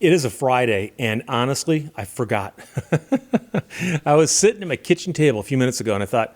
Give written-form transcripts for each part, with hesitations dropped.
It is a Friday, and honestly, I forgot. I was sitting at my kitchen table a few minutes ago, and I thought,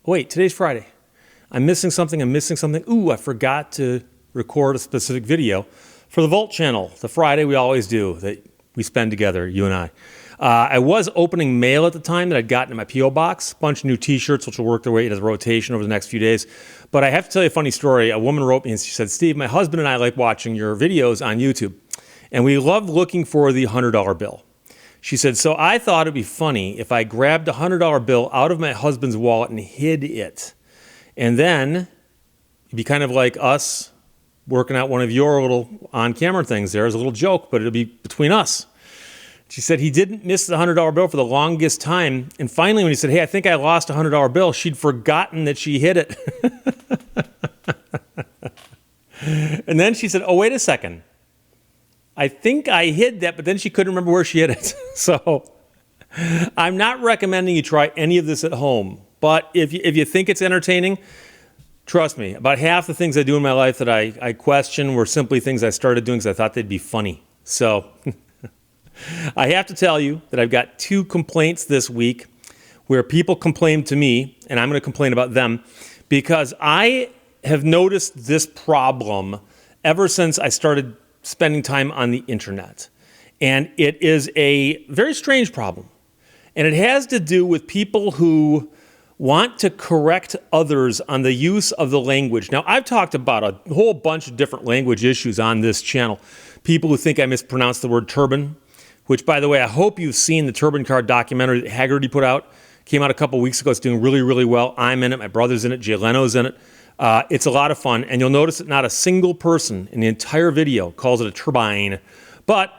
wait, today's Friday. I'm missing something. Ooh, I forgot to record a specific video for the Vault channel, the Friday we always do, that we spend together, you and I. I was opening mail at the time that I'd gotten in my P.O. box, a bunch of new T-shirts, which will work their way into the rotation over the next few days. But I have to tell you a funny story. A woman wrote me and she said, Steve, my husband and I like watching your videos on YouTube, and we love looking for the $100 bill. She said, so I thought it'd be funny if I grabbed a $100 bill out of my husband's wallet and hid it. And then it'd be kind of like us working out one of your little on-camera things there as a little joke, but it'll be between us. She said he didn't miss the $100 bill for the longest time. And finally, when he said, hey, I think I lost a $100 bill, she'd forgotten that she hid it. And then she said, oh, wait a second. I think I hid that, but then she couldn't remember where she hid it. So I'm not recommending you try any of this at home. But if you think it's entertaining, trust me, about half the things I do in my life that I question were simply things I started doing because I thought they'd be funny. So I have to tell you that I've got 2 complaints this week where people complain to me, and I'm going to complain about them, because I have noticed this problem ever since I started spending time on the internet. And it is a very strange problem. And it has to do with people who want to correct others on the use of the language. Now, I've talked about a whole bunch of different language issues on this channel. People who think I mispronounced the word turban, which, by the way, I hope you've seen the Turban Card documentary that Haggerty put out. Came out a couple weeks ago. It's doing really, really well. I'm in it. My brother's in it. Jay Leno's in it. It's a lot of fun, and you'll notice that not a single person in the entire video calls it a turbine. But,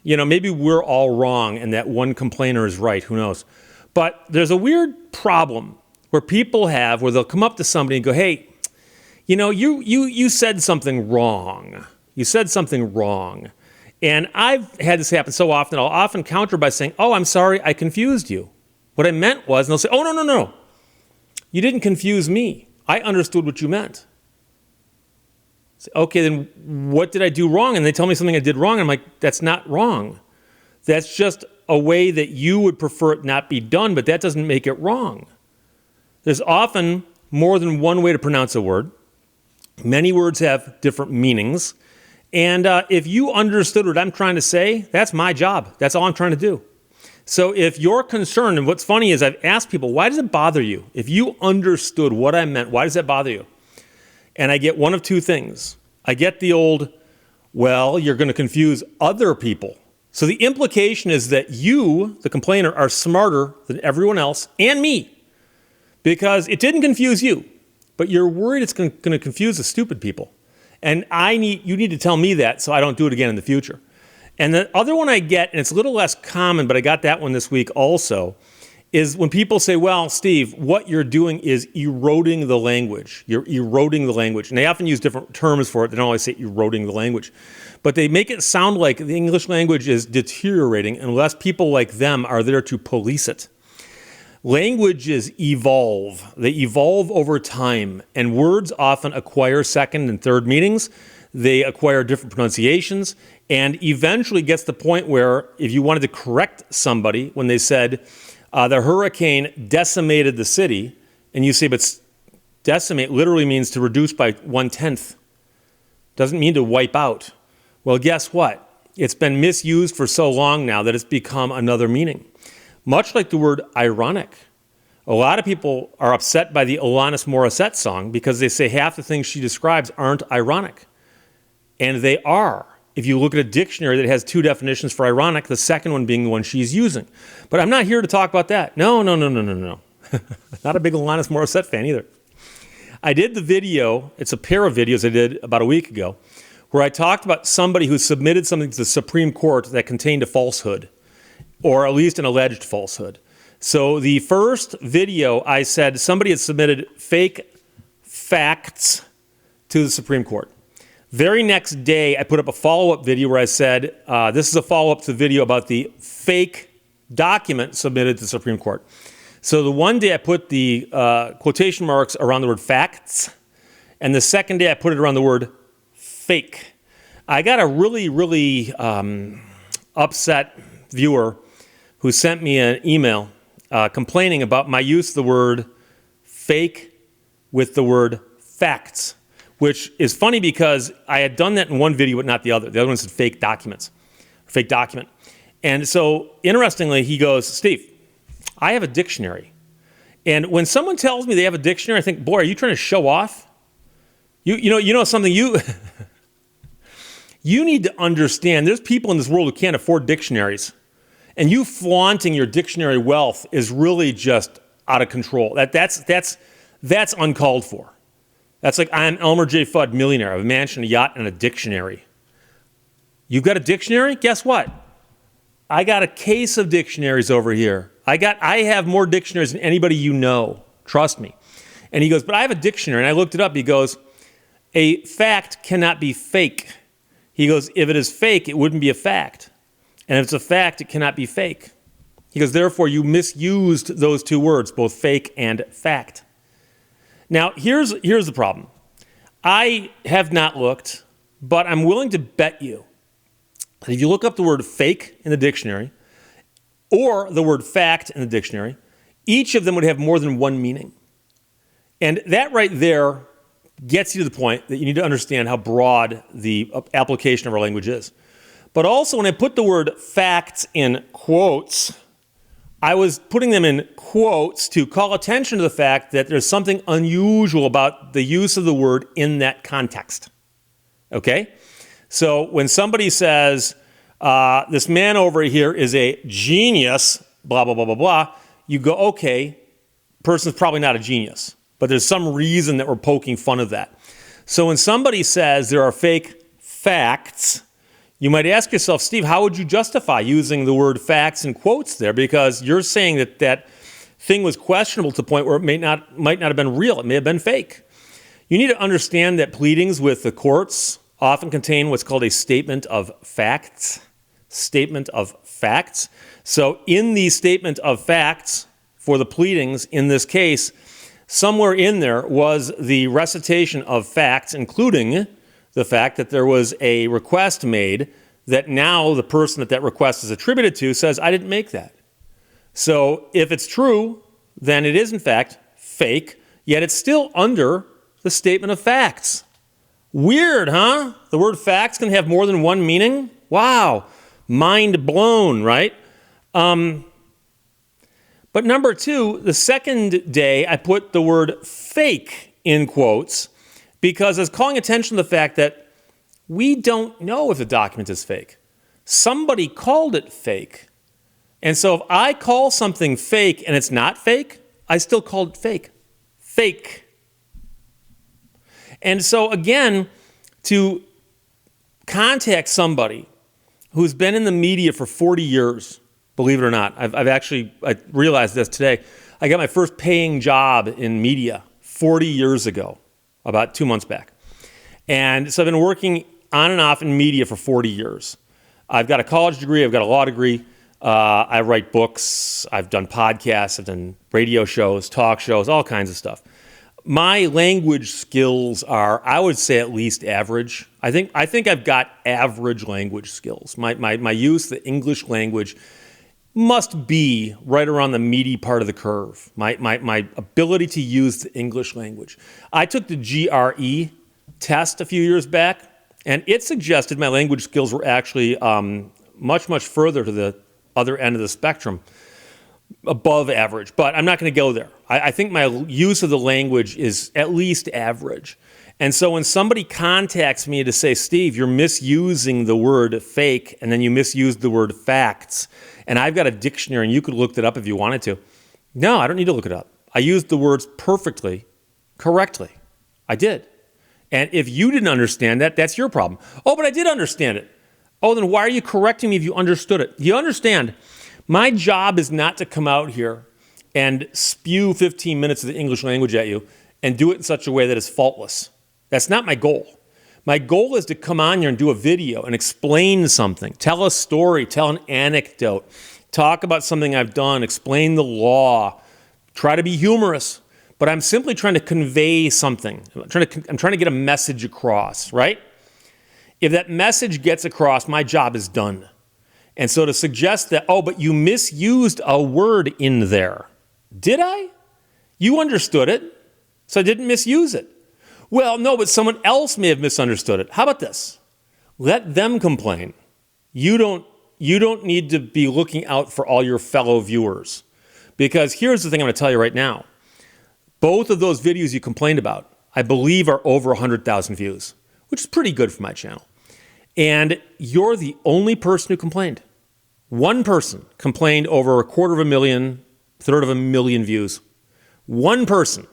maybe we're all wrong and that one complainer is right. Who knows? But there's a weird problem where people have, where they'll come up to somebody and go, hey, you said something wrong. You said something wrong. And I've had this happen so often, I'll often counter by saying, oh, I'm sorry, I confused you. What I meant was, and they'll say, oh, no. You didn't confuse me. I understood what you meant. Say, okay, then what did I do wrong? And they tell me something I did wrong. And I'm like, that's not wrong. That's just a way that you would prefer it not be done, but that doesn't make it wrong. There's often more than one way to pronounce a word. Many words have different meanings. And if you understood what I'm trying to say, that's my job. That's all I'm trying to do. So if you're concerned, and what's funny is I've asked people, why does it bother you? If you understood what I meant, why does that bother you? And I get one of 2 things. I get the old, well, you're going to confuse other people. So the implication is that you, the complainer, are smarter than everyone else and me, because it didn't confuse you, but you're worried it's going to confuse the stupid people. And you need to tell me that so I don't do it again in the future. And the other one I get, and it's a little less common, but I got that one this week also, is when people say, well, Steve, what you're doing is eroding the language. You're eroding the language. And they often use different terms for it. They don't always say eroding the language. But they make it sound like the English language is deteriorating unless people like them are there to police it. Languages evolve. They evolve over time, and words often acquire second and third meanings. They acquire different pronunciations, and eventually gets to the point where if you wanted to correct somebody when they said the hurricane decimated the city, and you say, but decimate literally means to reduce by 1/10. Doesn't mean to wipe out. Well, guess what? It's been misused for so long now that it's become another meaning. Much like the word ironic. A lot of people are upset by the Alanis Morissette song because they say half the things she describes aren't ironic. And they are. If you look at a dictionary that has 2 definitions for ironic, the second one being the one she's using. But I'm not here to talk about that. No. Not a big Alanis Morissette fan either. I did the video, it's a pair of videos I did about a week ago, where I talked about somebody who submitted something to the Supreme Court that contained a falsehood, or at least an alleged falsehood. So the first video, I said somebody had submitted fake facts to the Supreme Court. Very next day, I put up a follow-up video where I said, this is a follow-up to the video about the fake document submitted to the Supreme Court. So the one day I put the quotation marks around the word facts, and the second day I put it around the word fake. I got a really upset viewer who sent me an email complaining about my use of the word fake with the word facts, which is funny because I had done that in one video but not the other. The other one said fake documents, fake document. And so, interestingly, he goes, Steve, I have a dictionary. And when someone tells me they have a dictionary, I think, boy, are you trying to show off? You know something, you need to understand there's people in this world who can't afford dictionaries. And you flaunting your dictionary wealth is really just out of control. That's uncalled for. That's like, I'm Elmer J. Fudd, millionaire. I have a mansion, a yacht, and a dictionary. You've got a dictionary? Guess what? I got a case of dictionaries over here. I have more dictionaries than anybody you know. Trust me. And he goes, but I have a dictionary. And I looked it up. He goes, a fact cannot be fake. He goes, if it is fake, it wouldn't be a fact. And if it's a fact, it cannot be fake. He goes, therefore, you misused those two words, both fake and fact. Now, here's the problem. I have not looked, but I'm willing to bet you that if you look up the word fake in the dictionary or the word fact in the dictionary, each of them would have more than one meaning. And that right there gets you to the point that you need to understand how broad the application of our language is. But also, when I put the word facts in quotes, I was putting them in quotes to call attention to the fact that there's something unusual about the use of the word in that context. Okay? So when somebody says, this man over here is a genius, blah, blah, blah, blah, blah, you go, okay, person's probably not a genius. But there's some reason that we're poking fun of that. So when somebody says there are fake facts, you might ask yourself, Steve, how would you justify using the word facts in quotes there? Because you're saying that that thing was questionable to the point where it might not have been real. It may have been fake. You need to understand that pleadings with the courts often contain what's called a statement of facts. Statement of facts. So in the statement of facts for the pleadings in this case, somewhere in there was the recitation of facts, including the fact that there was a request made that now the person that request is attributed to says, I didn't make that. So if it's true, then it is in fact fake, yet it's still under the statement of facts. Weird, huh? The word facts can have more than one meaning? Wow. Mind blown, right? But number two, the second day I put the word fake in quotes because I was calling attention to the fact that we don't know if the document is fake. Somebody called it fake. And so if I call something fake and it's not fake, I still call it fake. Fake. And so again, to contact somebody who's been in the media for 40 years, believe it or not, I realized this today. I got my first paying job in media 40 years ago, about 2 months back. And so I've been working on and off in media for 40 years. I've got a college degree, I've got a law degree, I write books, I've done podcasts, I've done radio shows, talk shows, all kinds of stuff. My language skills are, I would say, at least average. I think I've got average language skills. My use of the English language must be right around the meaty part of the curve. My ability to use the English language. I took the GRE test a few years back, and it suggested my language skills were actually much further to the other end of the spectrum, above average. But I'm not going to go there. I think my use of the language is at least average. And so when somebody contacts me to say, Steve, you're misusing the word fake, and then you misused the word facts, and I've got a dictionary, and you could look it up if you wanted to. No, I don't need to look it up. I used the words perfectly, correctly. I did. And if you didn't understand that, that's your problem. Oh, but I did understand it. Oh, then why are you correcting me if you understood it? You understand, my job is not to come out here and spew 15 minutes of the English language at you and do it in such a way that is faultless. That's not my goal. My goal is to come on here and do a video and explain something, tell a story, tell an anecdote, talk about something I've done, explain the law, try to be humorous. But I'm simply trying to convey something. I'm trying to get a message across, right? If that message gets across, my job is done. And so to suggest that, oh, but you misused a word in there. Did I? You understood it, so I didn't misuse it. Well, no, but someone else may have misunderstood it. How about this? Let them complain. You don't need to be looking out for all your fellow viewers. Because here's the thing I'm going to tell you right now. Both of those videos you complained about, I believe, are over 100,000 views, which is pretty good for my channel. And you're the only person who complained. One person complained over 250,000, 300,000 views. One person.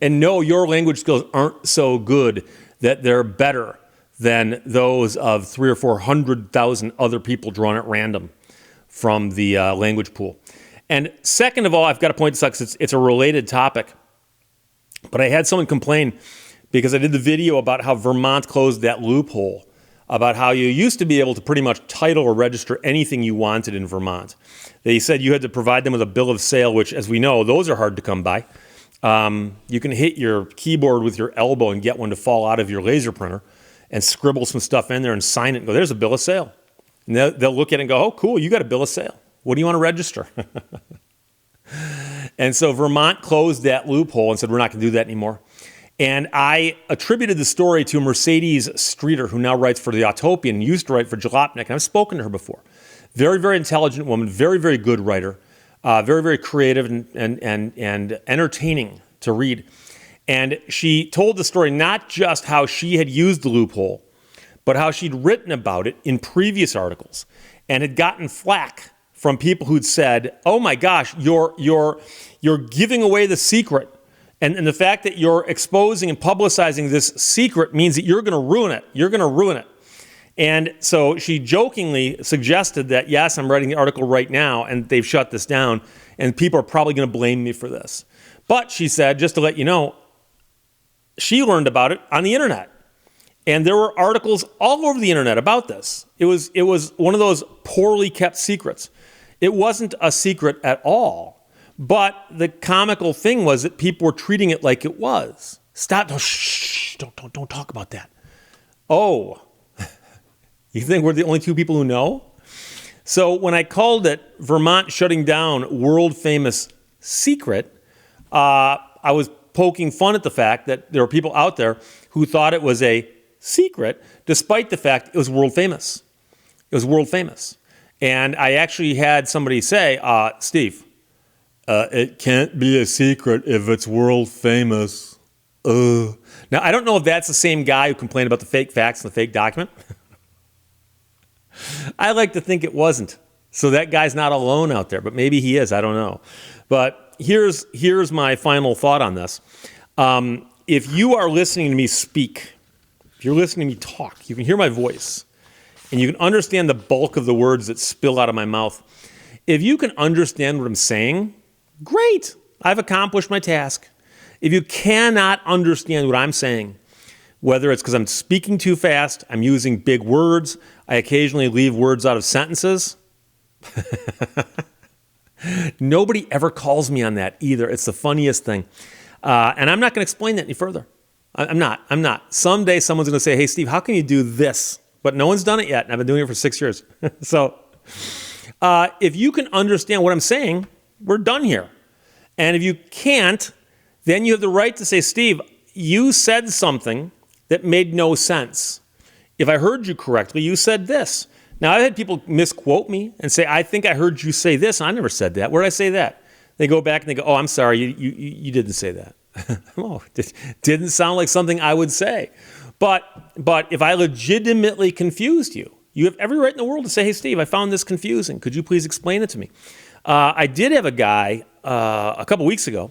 And no, your language skills aren't so good that they're better than those of 300,000 or 400,000 other people drawn at random from the language pool. And second of all, I've got to point this out because it's a related topic. But I had someone complain because I did the video about how Vermont closed that loophole, about how you used to be able to pretty much title or register anything you wanted in Vermont. They said you had to provide them with a bill of sale, which, as we know, those are hard to come by. You can hit your keyboard with your elbow and get one to fall out of your laser printer and scribble some stuff in there and sign it and go, there's a bill of sale. And they'll look at it and go, oh, cool, you got a bill of sale. What do you want to register? And so Vermont closed that loophole and said, we're not going to do that anymore. And I attributed the story to Mercedes Streeter, who now writes for The Autopian and used to write for Jalopnik. And I've spoken to her before. Very, very intelligent woman, very, very good writer, very, very creative and entertaining to read. And she told the story not just how she had used the loophole, but how she'd written about it in previous articles and had gotten flack from people who'd said, oh my gosh, you're giving away the secret. And the fact that you're exposing and publicizing this secret means that you're going to ruin it. You're going to ruin it. And so she jokingly suggested that, yes, I'm writing the article right now, and they've shut this down, and people are probably going to blame me for this. But she said, just to let you know, she learned about it on the internet. And there were articles all over the internet about this. It was one of those poorly kept secrets. It wasn't a secret at all. But the comical thing was that people were treating it like it was. Stop! Don't talk about that. Oh, you think we're the only two people who know? So when I called it Vermont shutting down world famous secret, I was poking fun at the fact that there were people out there who thought it was a secret, despite the fact it was world famous. It was world famous. And I actually had somebody say, Steve, it can't be a secret if it's world famous. Now, I don't know if that's the same guy who complained about the fake facts and the fake document. I like to think it wasn't. So that guy's not alone out there, but maybe he is. I don't know. But here's my final thought on this. If you are listening to me speak, if you're listening to me talk, you can hear my voice, and you can understand the bulk of the words that spill out of my mouth. If you can understand what I'm saying, great. I've accomplished my task. If you cannot understand what I'm saying, whether it's because I'm speaking too fast, I'm using big words, I occasionally leave words out of sentences. Nobody ever calls me on that either. It's the funniest thing. And I'm not going to explain that any further. I'm not. Someday someone's going to say, hey, Steve, how can you do this? But no one's done it yet, and I've been doing it for 6 years. So if you can understand what I'm saying, we're done here. And if you can't, then you have the right to say, Steve, you said something that made no sense. If I heard you correctly, you said this. Now, I've had people misquote me and say, I think I heard you say this, and I never said that. Where did I say that? They go back and they go, oh, I'm sorry, you didn't say that. Oh, it didn't sound like something I would say. But if I legitimately confused you, you have every right in the world to say, hey, Steve, I found this confusing. Could you please explain it to me? I did have a guy a couple weeks ago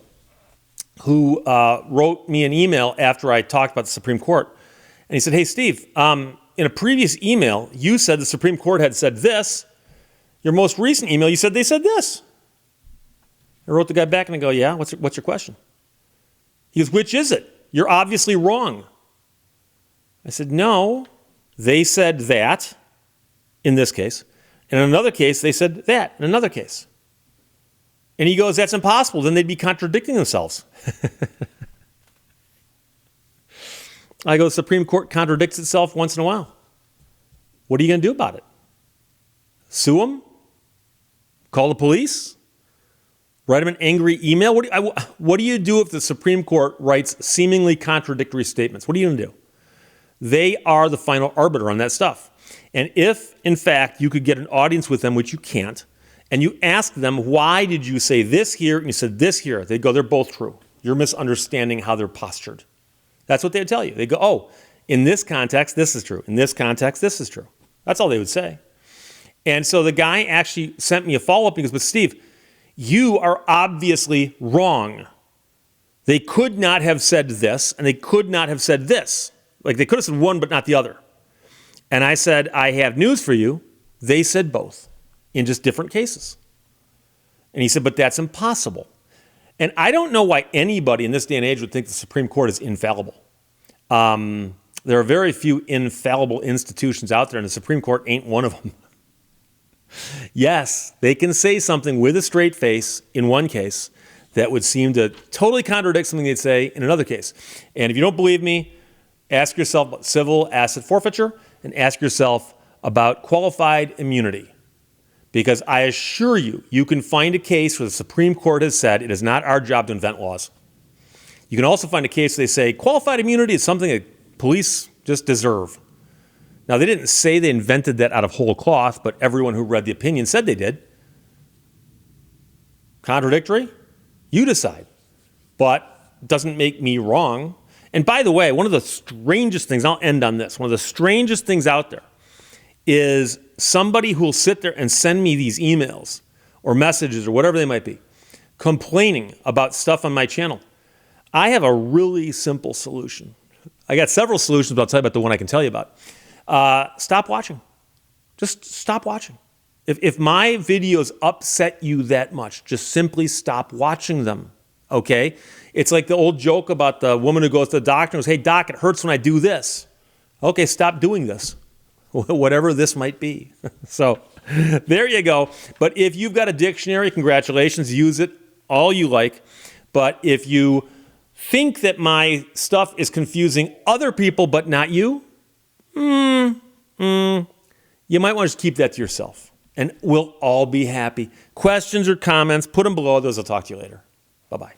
who wrote me an email after I talked about the Supreme Court. And he said, hey, Steve, in a previous email, you said the Supreme Court had said this. Your most recent email, you said they said this. I wrote the guy back and I go, yeah, what's your question? He goes, which is it? You're obviously wrong. I said, no, they said that in this case. And in another case, they said that in another case. And he goes, that's impossible. Then they'd be contradicting themselves. I go, the Supreme Court contradicts itself once in a while. What are you going to do about it? Sue them? Call the police? Write them an angry email? What do you do if the Supreme Court writes seemingly contradictory statements? What are you going to do? They are the final arbiter on that stuff. And if, in fact, you could get an audience with them, which you can't, and you ask them, why did you say this here and you said this here? They'd go, they're both true. You're misunderstanding how they're postured. That's what they'd tell you. They go, oh, in this context, this is true. In this context, this is true. That's all they would say. And so the guy actually sent me a follow-up. He goes, but Steve, you are obviously wrong. They could not have said this, and they could not have said this. Like they could have said one, but not the other. And I said, I have news for you. They said both in just different cases. And he said, but that's impossible. And I don't know why anybody in this day and age would think the Supreme Court is infallible. There are very few infallible institutions out there, and the Supreme Court ain't one of them. Yes, they can say something with a straight face in one case that would seem to totally contradict something they'd say in another case. And if you don't believe me, ask yourself about civil asset forfeiture and ask yourself about qualified immunity. Because I assure you, you can find a case where the Supreme Court has said it is not our job to invent laws. You can also find a case where they say qualified immunity is something that police just deserve. Now, they didn't say they invented that out of whole cloth, but everyone who read the opinion said they did. Contradictory? You decide. But it doesn't make me wrong. And by the way, one of the strangest things, I'll end on this, one of the strangest things out there is somebody who will sit there and send me these emails or messages or whatever they might be, complaining about stuff on my channel. I have a really simple solution. I got several solutions, but I'll tell you about the one I can tell you about. Stop watching. Just stop watching. If my videos upset you that much, just simply stop watching them, okay? It's like the old joke about the woman who goes to the doctor and goes, hey, doc, it hurts when I do this. Okay, stop doing this, whatever this might be. So there you go. But if you've got a dictionary, congratulations, use it all you like. But if you think that my stuff is confusing other people but not you, you might want to just keep that to yourself. And we'll all be happy. Questions or comments, put them below. Those I'll talk to you later. Bye-bye.